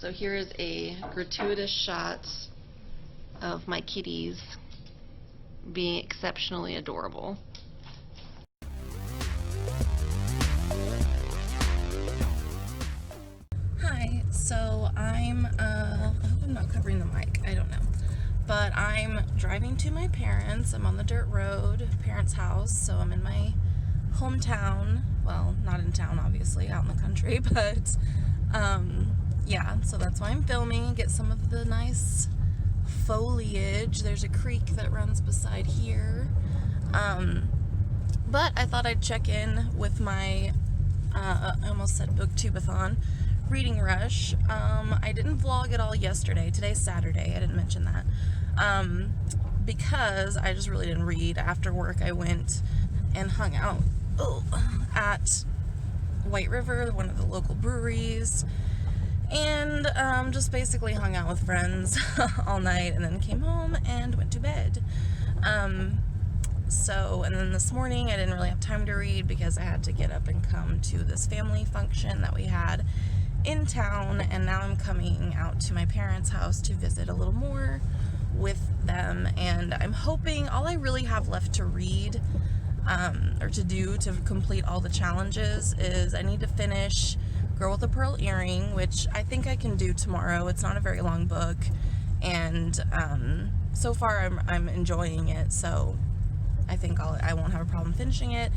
So here is a gratuitous shot of my kitties being exceptionally adorable. Hi, so I hope I'm not covering the mic, I don't know. But I'm driving to my parents. I'm on the dirt road, parents' house, so I'm in my hometown. Well, not in town, obviously, out in the country, but yeah, so that's why I'm filming, get some of the nice foliage. There's a creek that runs beside here. But I thought I'd check in with my, I almost said booktubeathon, reading rush. I didn't vlog at all yesterday. Today's Saturday. I didn't mention that. Because I just really didn't read. After work, I went and hung out at White River, one of the local breweries, and just basically hung out with friends all night, and then came home and went to bed. And then this morning I didn't really have time to read because I had to get up and come to this family function that we had in town, and now I'm coming out to my parents' house to visit a little more with them, and I'm hoping all I really have left to read or to do to complete all the challenges is I need to finish Girl with a Pearl Earring, which I think I can do tomorrow. It's not a very long book, and so far I'm enjoying it, so I think I won't have a problem finishing it.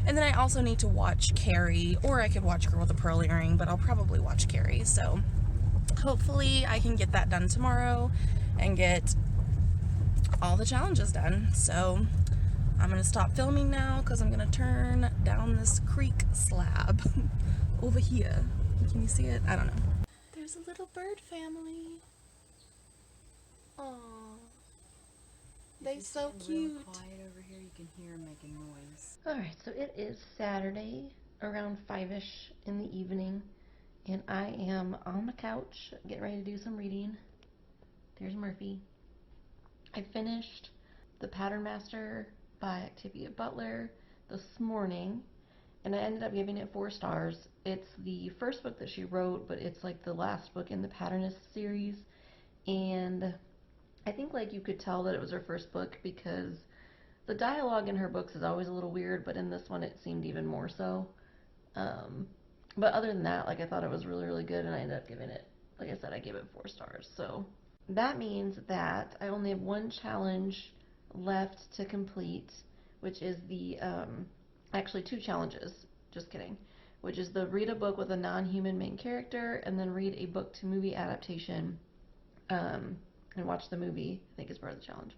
And then I also need to watch Carrie, or I could watch Girl with a Pearl Earring, but I'll probably watch Carrie, so hopefully I can get that done tomorrow and get all the challenges done. So I'm going to stop filming now because I'm going to turn down this creek slab over here. Can you see it? I don't know. There's a little bird family. Aww. They're so cute. Real quiet over here, you can hear them making noise. Alright, so it is Saturday around 5-ish in the evening, and I am on the couch getting ready to do some reading. There's Murphy. I finished The Pattern Master by Octavia Butler this morning, and I ended up giving it 4 stars. It's the first book that she wrote, but it's like the last book in the Patternist series, and I think like you could tell that it was her first book because the dialogue in her books is always a little weird, but in this one it seemed even more so. But other than that, like I thought it was really, really good, and I ended up giving it, like I said, I gave it 4 stars. So that means that I only have one challenge left to complete, which is the, actually 2 challenges, just kidding, which is the read a book with a non-human main character, and then read a book to movie adaptation, and watch the movie, I think is part of the challenge.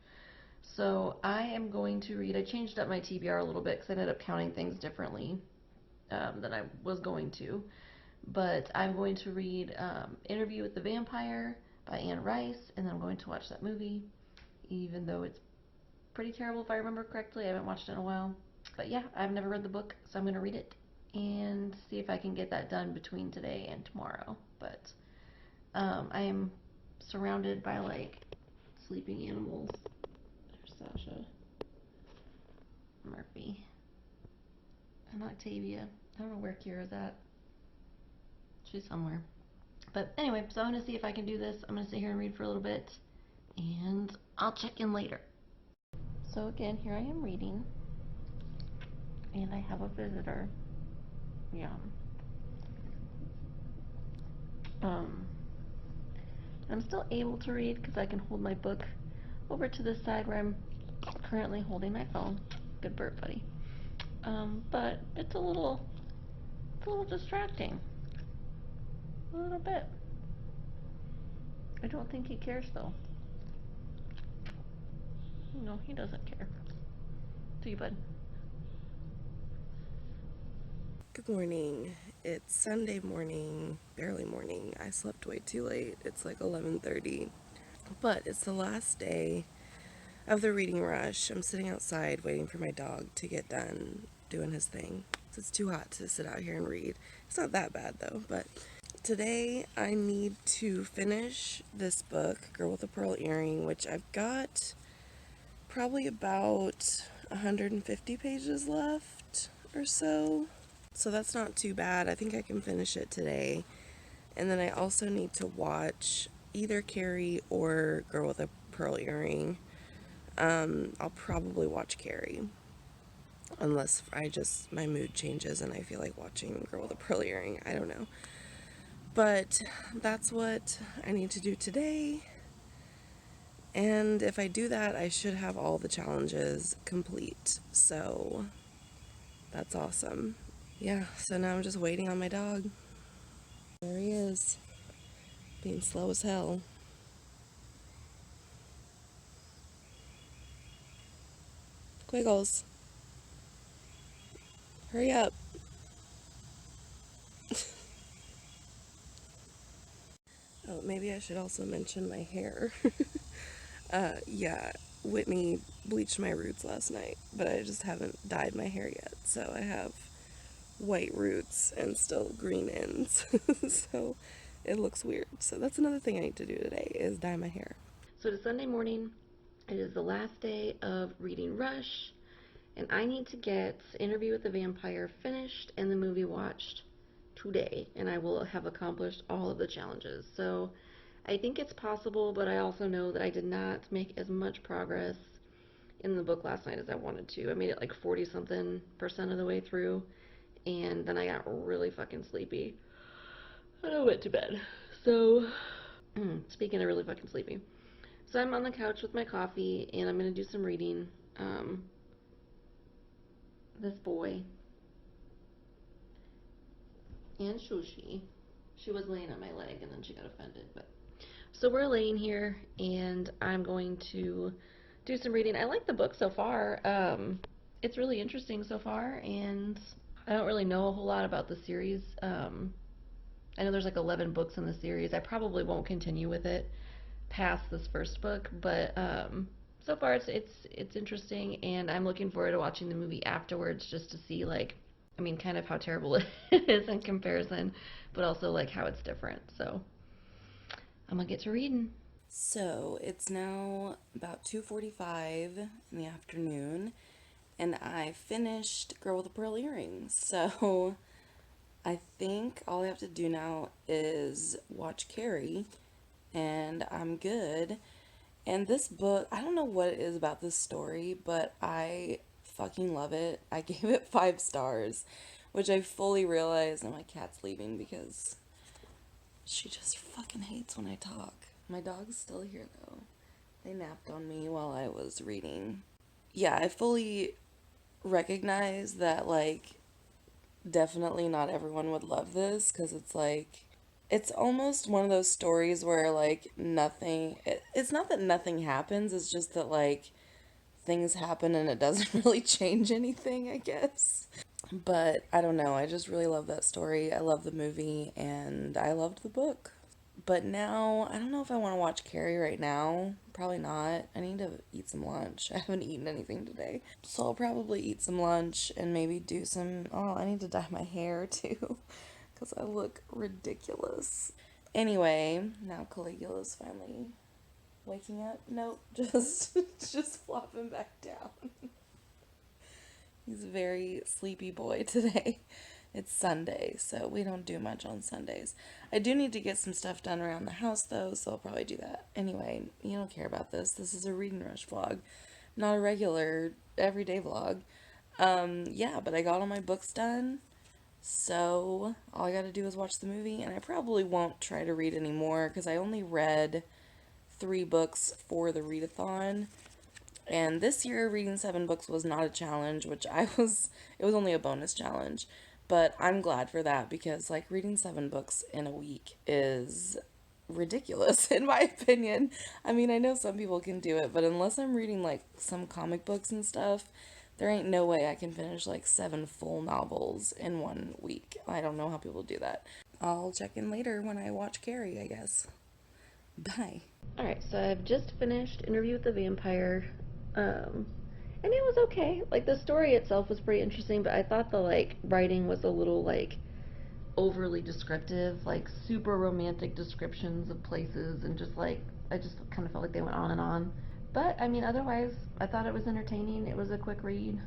So I am going to read, I changed up my TBR a little bit because I ended up counting things differently than I was going to. But I'm going to read Interview with the Vampire by Anne Rice, and then I'm going to watch that movie, even though it's pretty terrible if I remember correctly. I haven't watched it in a while. But yeah, I've never read the book, so I'm going to read it and see if I can get that done between today and tomorrow. But I am surrounded by like sleeping animals. There's Sasha, Murphy, and Octavia. I don't know where Kira's at. She's somewhere. But anyway, so I'm going to see if I can do this. I'm going to sit here and read for a little bit, and I'll check in later. So again, here I am reading, and I have a visitor. Yeah. I'm still able to read because I can hold my book over to the side where I'm currently holding my phone. Good bird, buddy. But it's a little distracting. A little bit. I don't think he cares though. No, he doesn't care. See you, bud. Good morning. It's Sunday morning, barely morning. I slept way too late. It's like 11:30. But it's the last day of the reading rush. I'm sitting outside waiting for my dog to get done doing his thing. It's too hot to sit out here and read. It's not that bad though, but today I need to finish this book, Girl with a Pearl Earring, which I've got probably about 150 pages left or so. So that's not too bad. I think I can finish it today And then I also need to watch either Carrie or Girl with a Pearl Earring. I'll probably watch Carrie. Unless my mood changes and I feel like watching Girl with a Pearl Earring. I don't know. But that's what I need to do today. And if I do that, I should have all the challenges complete. So that's awesome. Yeah, so now I'm just waiting on my dog. There he is, being slow as hell. Quiggles, hurry up. Oh, maybe I should also mention my hair. Yeah, Whitney bleached my roots last night, but I just haven't dyed my hair yet, so I have white roots and still green ends. So it looks weird. So that's another thing I need to do today is dye my hair. So it's Sunday morning. It is the last day of Reading Rush, and I need to get Interview with the Vampire finished and the movie watched today, and I will have accomplished all of the challenges. So I think it's possible, but I also know that I did not make as much progress in the book last night as I wanted to. I made it like 40 something percent of the way through, and then I got really fucking sleepy. And I went to bed. So, speaking of really fucking sleepy. So I'm on the couch with my coffee, and I'm going to do some reading. This boy and SueCee, she was laying on my leg, and then she got offended. But so we're laying here, and I'm going to do some reading. I like the book so far. It's really interesting so far, and I don't really know a whole lot about the series. I know there's like 11 books in the series. I probably won't continue with it past this first book, but so far it's interesting, and I'm looking forward to watching the movie afterwards just to see, like, I mean, kind of how terrible it is in comparison, but also like how it's different. So I'm gonna get to reading. So it's now about 2:45 in the afternoon, and I finished Girl with the Pearl Earrings. So I think all I have to do now is watch Carrie, and I'm good. And this book, I don't know what it is about this story, but I fucking love it. I gave it 5 stars, which I fully realized, and my cat's leaving because she just fucking hates when I talk. My dog's still here though. They napped on me while I was reading. Yeah, I fully recognize that, like, definitely not everyone would love this because it's like, it's almost one of those stories where, like, it's not that nothing happens, it's just that, like, things happen and it doesn't really change anything, I guess. But I don't know, I just really love that story. I love the movie and I loved the book. But now, I don't know if I want to watch Carrie right now. Probably not. I need to eat some lunch. I haven't eaten anything today. So I'll probably eat some lunch and maybe do some... Oh, I need to dye my hair too. Because I look ridiculous. Anyway, now Caligula's finally waking up. Nope, just flopping back down. He's a very sleepy boy today. It's Sunday, so we don't do much on Sundays. I do need to get some stuff done around the house, though, so I'll probably do that. Anyway, you don't care about this. This is a Reading Rush vlog, not a regular, everyday vlog. Yeah, but I got all my books done, so all I gotta do is watch the movie, and I probably won't try to read anymore, because I only read 3 books for the readathon. And this year, reading 7 books was not a challenge, it was only a bonus challenge. But I'm glad for that because, like, reading 7 books in a week is ridiculous, in my opinion. I mean, I know some people can do it, but unless I'm reading, like, some comic books and stuff, there ain't no way I can finish, like, 7 full novels in 1 week. I don't know how people do that. I'll check in later when I watch Carrie, I guess. Bye. Alright, so I've just finished Interview with the Vampire, and it was okay. Like, the story itself was pretty interesting, but I thought the, like, writing was a little, like, overly descriptive, like, super romantic descriptions of places, and just, like, I just kind of felt like they went on and on. But, I mean, otherwise, I thought it was entertaining. It was a quick read.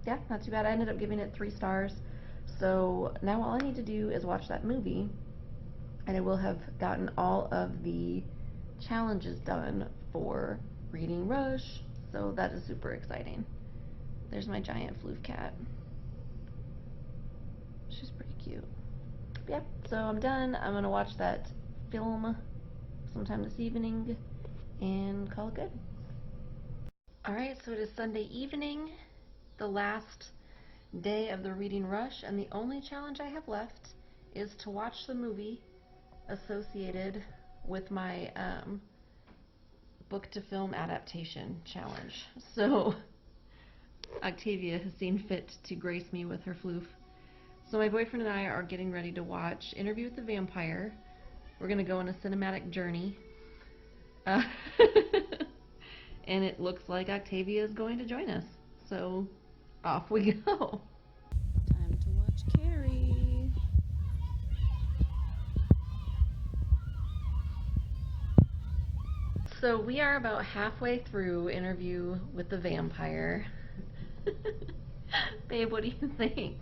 Yeah, not too bad. I ended up giving it 3 stars. So, now all I need to do is watch that movie, and I will have gotten all of the challenges done for Reading Rush, so that is super exciting. There's my giant floof cat. She's pretty cute. Yep, so I'm done. I'm gonna watch that film sometime this evening and call it good. Alright, so it is Sunday evening, the last day of the Reading Rush, and the only challenge I have left is to watch the movie associated with my book to film adaptation challenge. So Octavia has seen fit to grace me with her floof. So my boyfriend and I are getting ready to watch Interview with the Vampire. We're going to go on a cinematic journey. And it looks like Octavia is going to join us. So off we go. Time to watch Carrie. So we are about halfway through Interview with the Vampire. Babe, what do you think?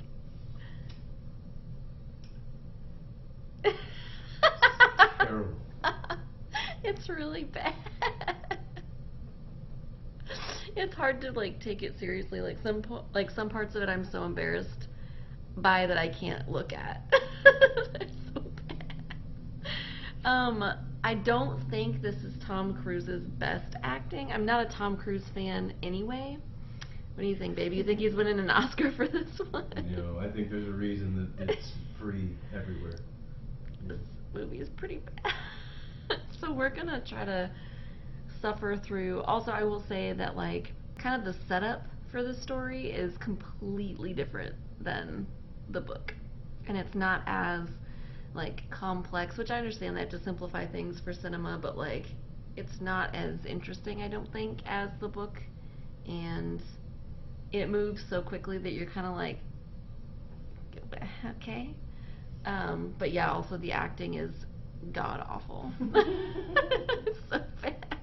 Terrible. It's really bad. It's hard to like take it seriously. Like some parts of it I'm so embarrassed by that I can't look at. They're so bad. I don't think this is Tom Cruise's best acting. I'm not a Tom Cruise fan anyway. What do you think, baby? You think he's winning an Oscar for this one? No, I think there's a reason that it's free everywhere. This movie is pretty bad. So we're gonna try to suffer through. Also, I will say that like kind of the setup for the story is completely different than the book, and it's not as like complex, which I understand they have to simplify things for cinema, but like it's not as interesting, I don't think, as the book, and it moves so quickly that you're kind of like, okay. But yeah, also the acting is god awful. It's so bad.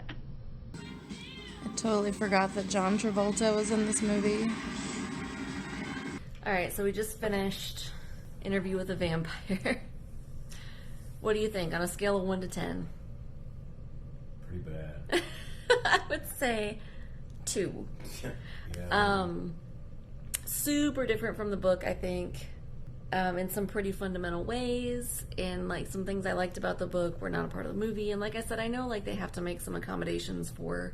I totally forgot that John Travolta was in this movie. Alright, so we just finished Interview with a Vampire. What do you think on a scale of 1 to 10? Pretty bad. I would say 2. Yeah. Super different from the book, I think, in some pretty fundamental ways, and like some things I liked about the book were not a part of the movie. And like I said, I know like they have to make some accommodations for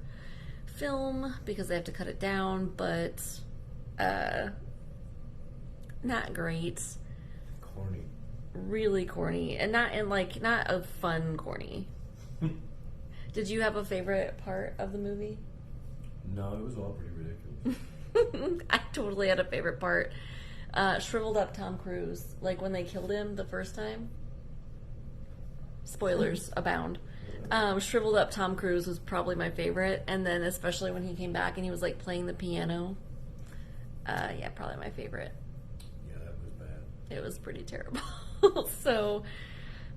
film because they have to cut it down, but not great. Corny. Really corny, and not a fun corny. Did you have a favorite part of the movie? No, it was all pretty ridiculous. I totally had a favorite part. Shriveled up Tom Cruise, like when they killed him the first time. Spoilers abound. Shriveled up Tom Cruise was probably my favorite, and then especially when he came back and he was like playing the piano. Yeah, probably my favorite. Yeah, that was bad. It was pretty terrible. So,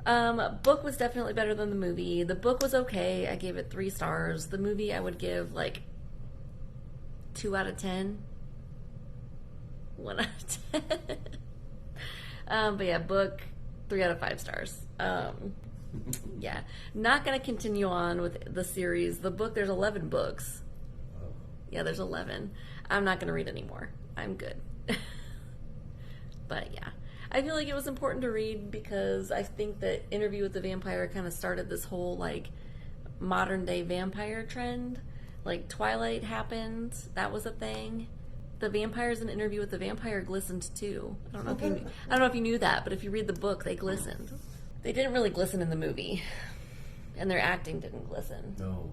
book was definitely better than the movie. The book was okay. I gave it 3 stars. The movie I would give like 2 out of 10. 1 out of 10. But yeah, book 3 out of 5 stars. Yeah, not gonna continue on with the series. The book, there's 11 books. Oh. Yeah, there's 11. I'm not gonna read anymore. I'm good. But yeah, I feel like it was important to read because I think that Interview with the Vampire kind of started this whole like modern day vampire trend. Like Twilight happened, that was a thing. The vampires in Interview with the Vampire glistened too. I don't know if you knew that, but if you read the book, they glistened. They didn't really glisten in the movie, and their acting didn't glisten. No.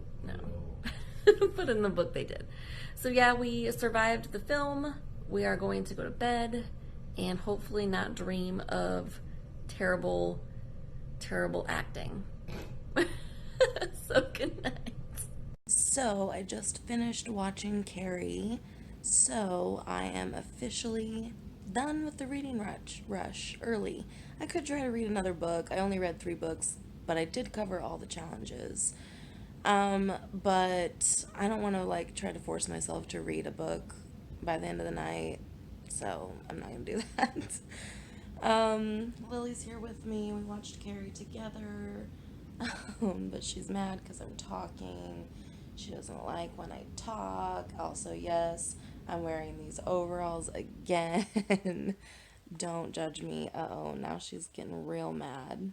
But in the book they did. So yeah, we survived the film. We are going to go to bed and hopefully not dream of terrible, terrible acting. So good night. So I just finished watching Carrie, so I am officially done with the reading rush early. I could try to read another book. I only read 3 books, but I did cover all the challenges. But I don't want to like try to force myself to read a book by the end of the night, so I'm not gonna do that. Lily's here with me. We watched Carrie together. But she's mad because I'm talking. She doesn't like when I talk. Also, yes, I'm wearing these overalls again. Don't judge me. Uh-oh, now she's getting real mad.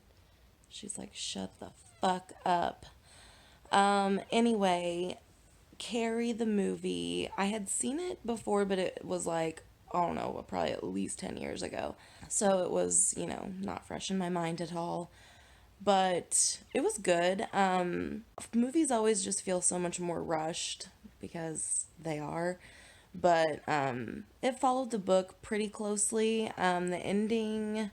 She's like, shut the fuck up. Anyway, Carrie the movie, I had seen it before, but it was like, I don't know, probably at least 10 years ago. So it was, not fresh in my mind at all. But it was good. Movies always just feel so much more rushed because they are. But it followed the book pretty closely. The ending,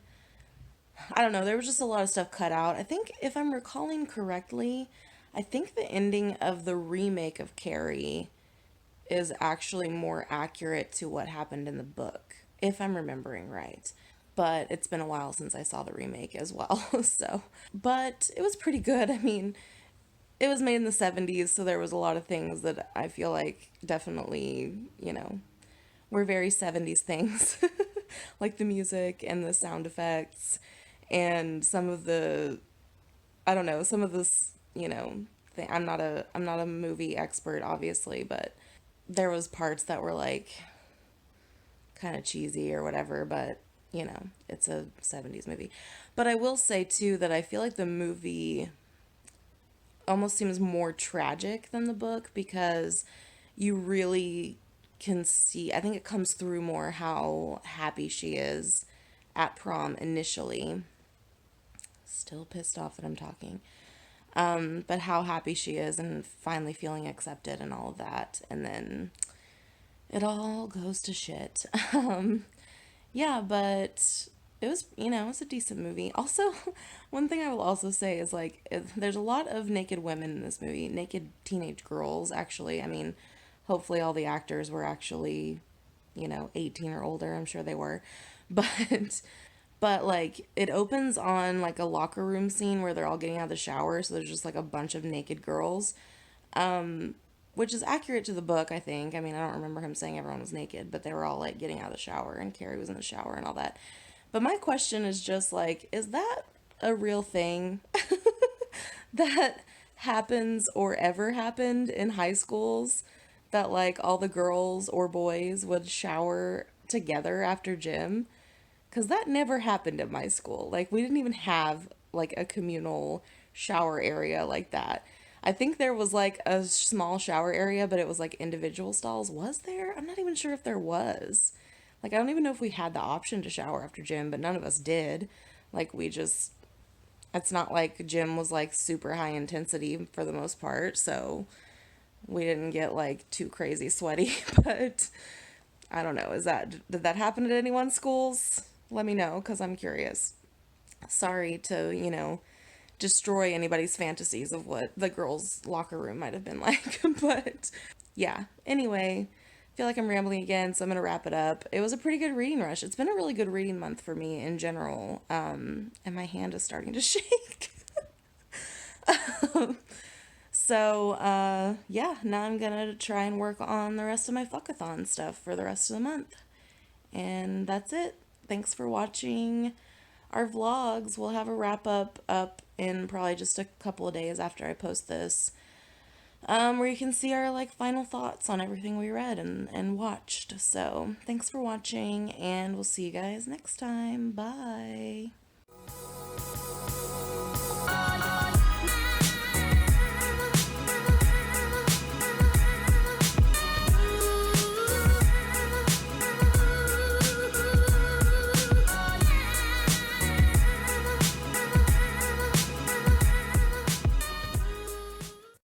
I don't know, there was just a lot of stuff cut out. I think, if I'm recalling correctly, I think the ending of the remake of Carrie is actually more accurate to what happened in the book, if I'm remembering right. But it's been a while since I saw the remake as well, so. But it was pretty good. I mean, it was made in the 70s, so there was a lot of things that I feel like definitely, were very 70s things. Like the music and the sound effects and some of the, I don't know, some of this, I'm not a movie expert, obviously, but there was parts that were like kind of cheesy or whatever, but it's a 70s movie. But I will say too that I feel like the movie almost seems more tragic than the book because you really can see, I think it comes through more how happy she is at prom initially. Still pissed off that I'm talking. But how happy she is and finally feeling accepted and all of that. And then it all goes to shit. Yeah, but it was, it was a decent movie. Also, one thing I will also say is like, there's a lot of naked women in this movie, naked teenage girls, actually. I mean, hopefully all the actors were actually, 18 or older. I'm sure they were. But like, it opens on like a locker room scene where they're all getting out of the shower. So there's just like a bunch of naked girls, which is accurate to the book, I think. I mean, I don't remember him saying everyone was naked, but they were all like getting out of the shower and Carrie was in the shower and all that. But my question is just like, is that a real thing that happens or ever happened in high schools? That like all the girls or boys would shower together after gym? Because that never happened at my school. Like, we didn't even have like a communal shower area like that. I think there was like a small shower area, but it was like individual stalls. Was there? I'm not even sure if there was. Like, I don't even know if we had the option to shower after gym, but none of us did. Like, it's not like gym was like super high intensity for the most part, so we didn't get like too crazy sweaty, but I don't know. Did that happen at anyone's schools? Let me know, because I'm curious. Sorry to, destroy anybody's fantasies of what the girls' locker room might have been like. But yeah, anyway, I feel like I'm rambling again, so I'm going to wrap it up. It was a pretty good reading rush. It's been a really good reading month for me in general, and my hand is starting to shake. So, yeah, now I'm going to try and work on the rest of my fuckathon stuff for the rest of the month. And that's it. Thanks for watching our vlogs. We'll have a wrap up in probably just a couple of days after I post this, where you can see our like final thoughts on everything we read and watched. So thanks for watching, and we'll see you guys next time. Bye.